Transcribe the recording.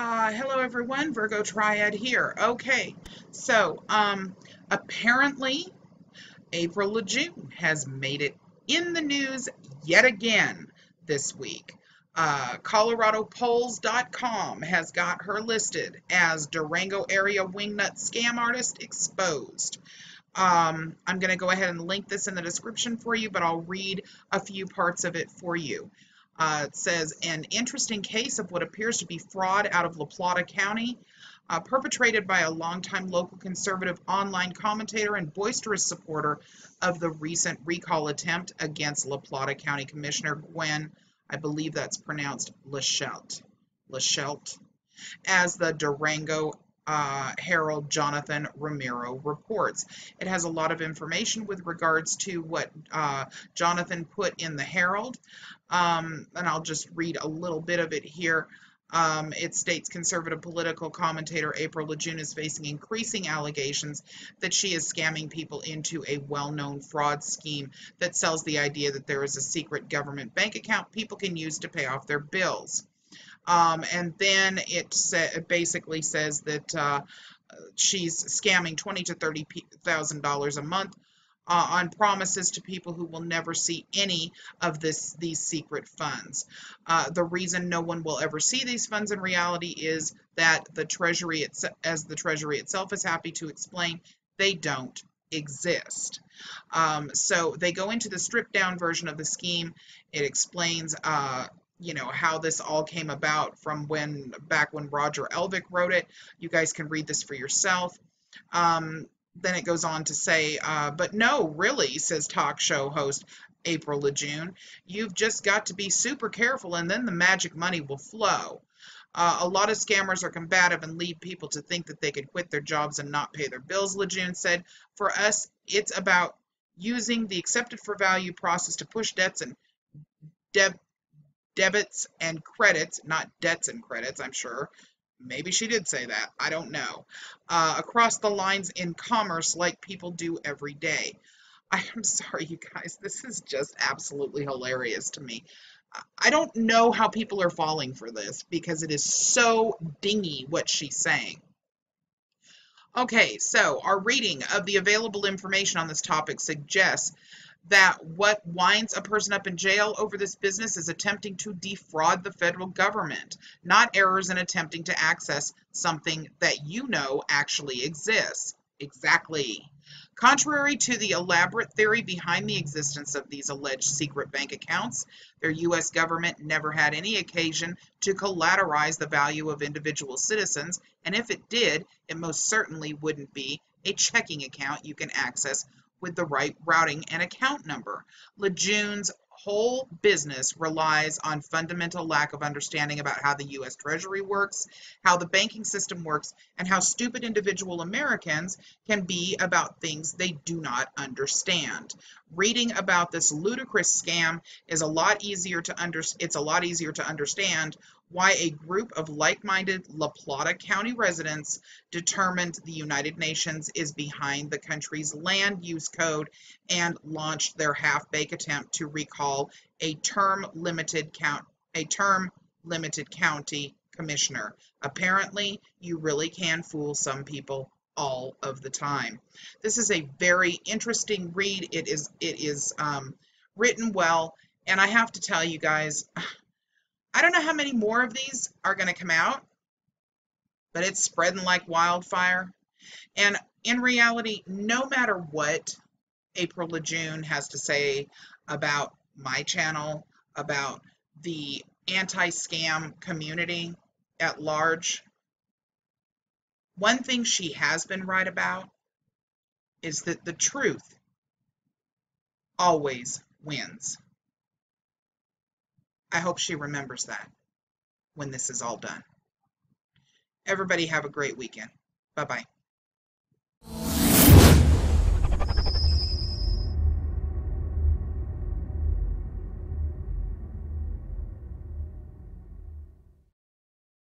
Hello everyone, Virgo Triad here. Okay, so apparently April Lajune has made it in the news yet again this week. ColoradoPolls.com has got her listed as Durango area wingnut scam artist exposed. I'm going to go ahead and link this in the description for you, but I'll read a few parts of it for you. It says, an interesting case of what appears to be fraud out of La Plata County, perpetrated by a longtime local conservative online commentator and boisterous supporter of the recent recall attempt against La Plata County Commissioner Gwen, I believe that's pronounced Lachelt, as the Durango Herald Jonathan Ramiro reports. It has a lot of information with regards to what Jonathan put in the Herald, and I'll just read a little bit of it here. It states conservative political commentator April Lajune is facing increasing allegations that she is scamming people into a well-known fraud scheme that sells the idea that there is a secret government bank account people can use to pay off their bills. And then it basically says that she's scamming $20,000 to $30,000 a month on promises to people who will never see any of these secret funds. The reason no one will ever see these funds in reality is that the Treasury, as the Treasury itself is happy to explain, they don't exist. So they go into the stripped down version of the scheme. It explains how this all came about from back when Roger Elvick wrote it. You guys can read this for yourself. Then it goes on to say, but no, really, says talk show host April Lajune, you've just got to be super careful and then the magic money will flow. A lot of scammers are combative and lead people to think that they could quit their jobs and not pay their bills, Lajune said. For us, it's about using the accepted for value process to push debts and debits and credits, not debts and credits, I'm sure. Maybe she did say that. I don't know. Across the lines in commerce like people do every day. I am sorry, you guys. This is just absolutely hilarious to me. I don't know how people are falling for this because it is so dingy what she's saying. Okay, so our reading of the available information on this topic suggests that what winds a person up in jail over this business is attempting to defraud the federal government, not errors in attempting to access something that you know actually exists. Exactly. Contrary to the elaborate theory behind the existence of these alleged secret bank accounts, their U.S. government never had any occasion to collateralize the value of individual citizens, and if it did, it most certainly wouldn't be a checking account you can access with the right routing and account number. Lajune's whole business relies on fundamental lack of understanding about how the U.S. Treasury works, how the banking system works, and how stupid individual Americans can be about things they do not understand. Reading about this ludicrous scam is a lot easier to understand why a group of like-minded La Plata County residents determined the United Nations is behind the country's land use code and launched their half-baked attempt to recall a term-limited county commissioner. Apparently, you really can fool some people all of the time. This is a very interesting read. It is written well, and I have to tell you guys, I don't know how many more of these are going to come out, but it's spreading like wildfire. And in reality, no matter what April Lajune has to say about my channel, about the anti-scam community at large, one thing she has been right about is that the truth always wins. I hope she remembers that when this is all done. Everybody have a great weekend. Bye-bye.